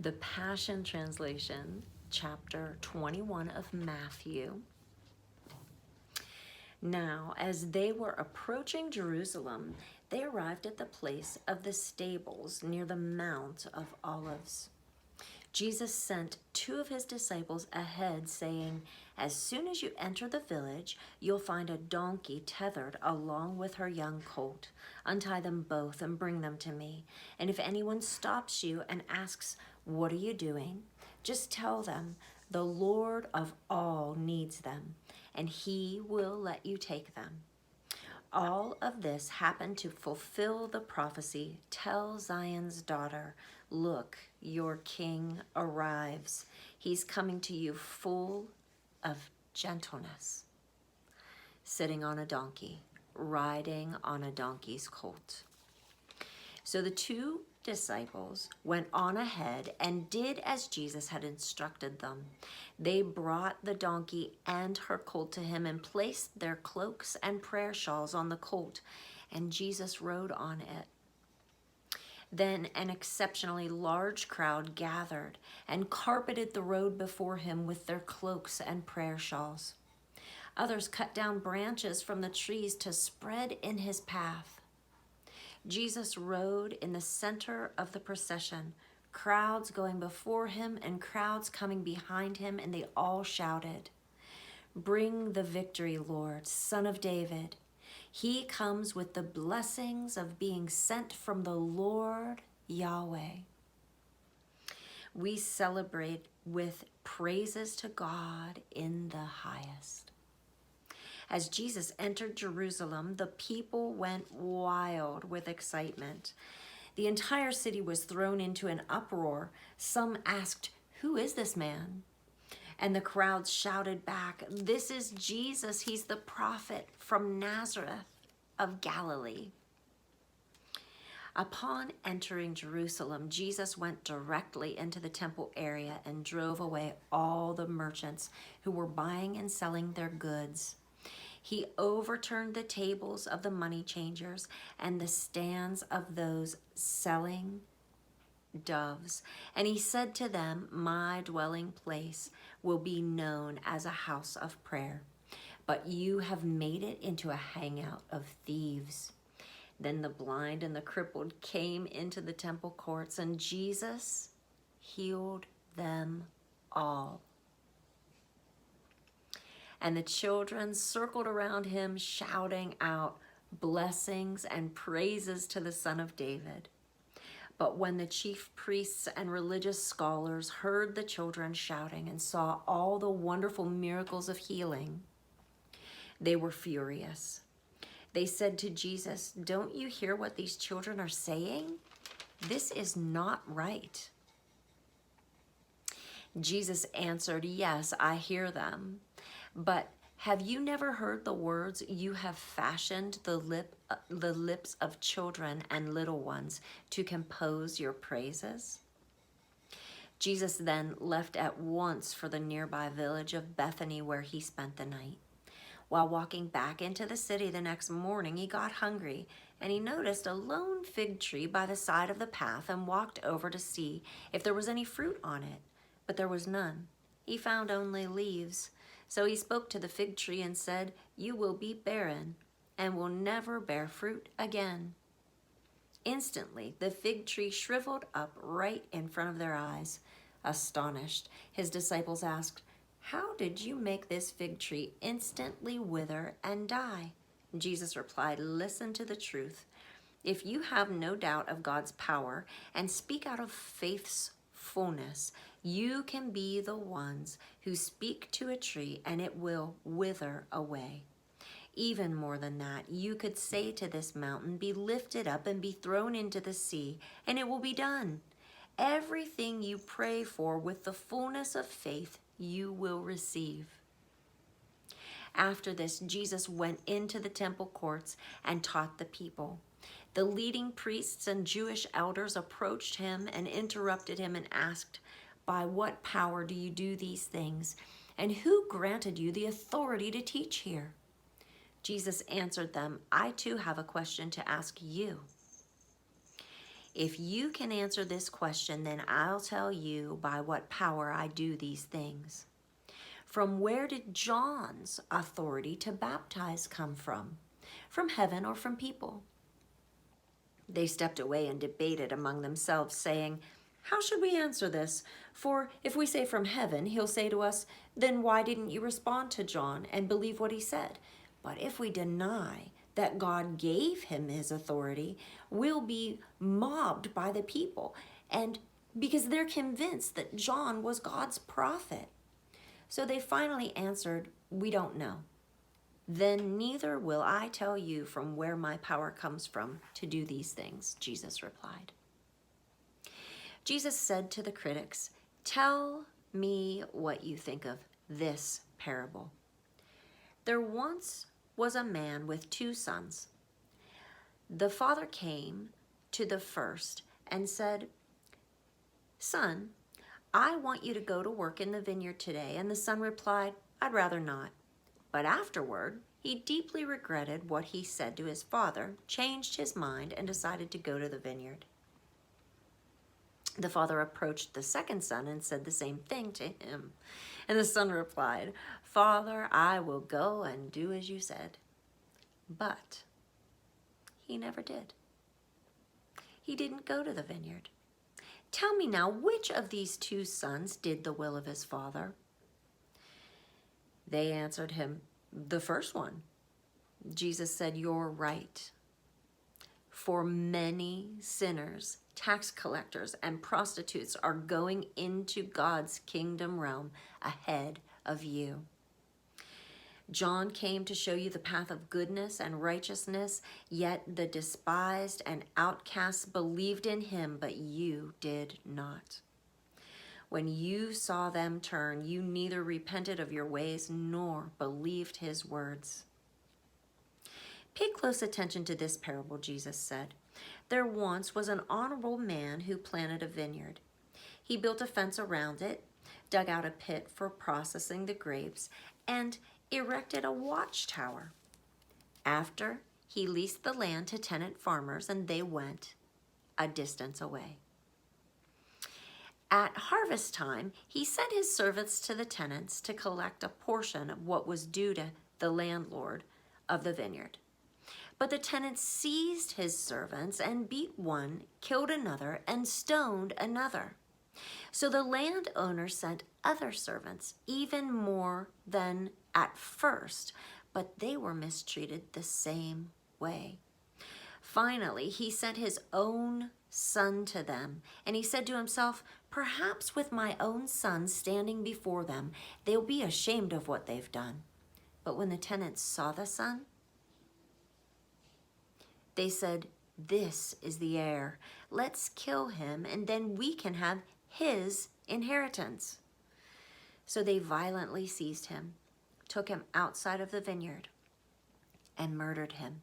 The Passion Translation, chapter 21 of Matthew. Now, as they were approaching Jerusalem, they arrived at the place of the stables near the Mount of Olives. Jesus sent two of his disciples ahead, saying, "As soon as you enter the village, you'll find a donkey tethered along with her young colt. Untie them both and bring them to me. And if anyone stops you and asks, 'What are you doing?' just tell them, 'The Lord of all needs them, and he will let you take them.'" All of this happened to fulfill the prophecy. "Tell Zion's daughter, look, your king arrives. He's coming to you full of gentleness, sitting on a donkey, riding on a donkey's colt." So the two disciples went on ahead and did as Jesus had instructed them. They brought the donkey and her colt to him and placed their cloaks and prayer shawls on the colt, and Jesus rode on it. Then an exceptionally large crowd gathered and carpeted the road before him with their cloaks and prayer shawls. Others cut down branches from the trees to spread in his path. Jesus rode in the center of the procession, crowds going before him and crowds coming behind him, and they all shouted, "Bring the victory, Lord, Son of David. He comes with the blessings of being sent from the Lord Yahweh." We celebrate with praises to God in the highest. As Jesus entered Jerusalem, the people went wild with excitement. The entire city was thrown into an uproar. Some asked, "Who is this man?" And the crowds shouted back, "This is Jesus. He's the prophet from Nazareth of Galilee." Upon entering Jerusalem, Jesus went directly into the temple area and drove away all the merchants who were buying and selling their goods. He overturned the tables of the money changers and the stands of those selling doves. And he said to them, "My dwelling place will be known as a house of prayer, but you have made it into a hangout of thieves." Then the blind and the crippled came into the temple courts, and Jesus healed them all. And the children circled around him, shouting out blessings and praises to the Son of David. But when the chief priests and religious scholars heard the children shouting and saw all the wonderful miracles of healing, they were furious. They said to Jesus, "Don't you hear what these children are saying? This is not right." Jesus answered, "Yes, I hear them. But have you never heard the words, 'You have fashioned the lips of children and little ones to compose your praises'?" Jesus then left at once for the nearby village of Bethany, where he spent the night. While walking back into the city the next morning, he got hungry, and he noticed a lone fig tree by the side of the path and walked over to see if there was any fruit on it. But there was none. He found only leaves. So he spoke to the fig tree and said, "You will be barren and will never bear fruit again." Instantly, the fig tree shriveled up right in front of their eyes. Astonished, his disciples asked, "How did you make this fig tree instantly wither and die?" Jesus replied, "Listen to the truth. If you have no doubt of God's power and speak out of faith's fullness, you can be the ones who speak to a tree and it will wither away. Even more than that, you could say to this mountain, 'Be lifted up and be thrown into the sea,' and it will be done. Everything you pray for with the fullness of faith, you will receive." After this, Jesus went into the temple courts and taught the people. The leading priests and Jewish elders approached him and interrupted him and asked, "By what power do you do these things? And who granted you the authority to teach here?" Jesus answered them, "I too have a question to ask you. If you can answer this question, then I'll tell you by what power I do these things. From where did John's authority to baptize come from? From heaven or from people?" They stepped away and debated among themselves, saying, "How should we answer this? For if we say from heaven, he'll say to us, 'Then why didn't you respond to John and believe what he said?' But if we deny that God gave him his authority, we'll be mobbed by the people, and because they're convinced that John was God's prophet." So they finally answered, "We don't know." "Then neither will I tell you from where my power comes from to do these things," Jesus replied. Jesus said to the critics, "Tell me what you think of this parable. There once was a man with 2 sons. The father came to the first and said, 'Son, I want you to go to work in the vineyard today.' And the son replied, 'I'd rather not.' But afterward, he deeply regretted what he said to his father, changed his mind, and decided to go to the vineyard. The father approached the second son and said the same thing to him. And the son replied, 'Father, I will go and do as you said.' But he never did. He didn't go to the vineyard. Tell me now, which of these 2 sons did the will of his father?" They answered him, "The first one." Jesus said, "You're right. For many sinners, tax collectors, and prostitutes are going into God's kingdom realm ahead of you. John came to show you the path of goodness and righteousness, yet the despised and outcasts believed in him, but you did not. When you saw them turn, you neither repented of your ways nor believed his words." Pay close attention to this parable, Jesus said. "There once was an honorable man who planted a vineyard. He built a fence around it, dug out a pit for processing the grapes, and erected a watchtower. After, he leased the land to tenant farmers, and they went a distance away. At harvest time, he sent his servants to the tenants to collect a portion of what was due to the landlord of the vineyard. But the tenants seized his servants and beat one, killed another, and stoned another. So the landowner sent other servants, even more than at first, but they were mistreated the same way. Finally, he sent his own son to them, and he said to himself, 'Perhaps with my own son standing before them, they'll be ashamed of what they've done.' But when the tenants saw the son, they said, 'This is the heir. Let's kill him, and then we can have his inheritance.' So they violently seized him, took him outside of the vineyard, and murdered him.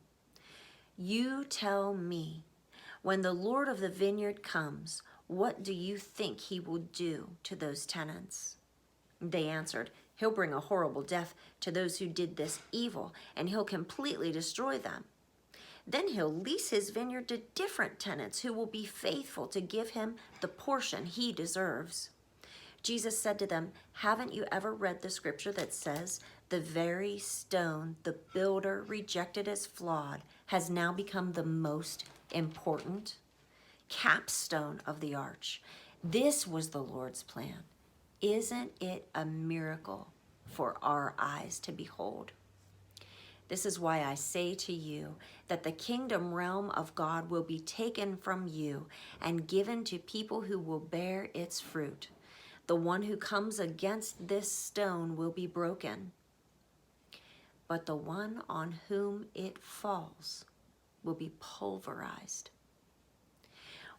You tell me, when the Lord of the vineyard comes, what do you think he will do to those tenants?" They answered, "He'll bring a horrible death to those who did this evil, and he'll completely destroy them. Then he'll lease his vineyard to different tenants who will be faithful to give him the portion he deserves." Jesus said to them, "Haven't you ever read the scripture that says, 'The very stone the builder rejected as flawed has now become the most important capstone of the arch'? This was the Lord's plan. Isn't it a miracle for our eyes to behold? This is why I say to you that the kingdom realm of God will be taken from you and given to people who will bear its fruit. The one who comes against this stone will be broken, but the one on whom it falls will be pulverized."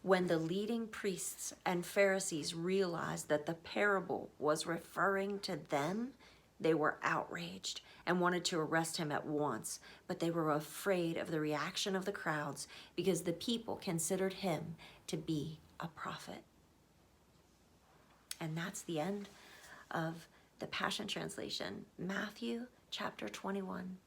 When the leading priests and Pharisees realized that the parable was referring to them, they were outraged and wanted to arrest him at once, but they were afraid of the reaction of the crowds because the people considered him to be a prophet. And that's the end of the Passion Translation, Matthew chapter 21.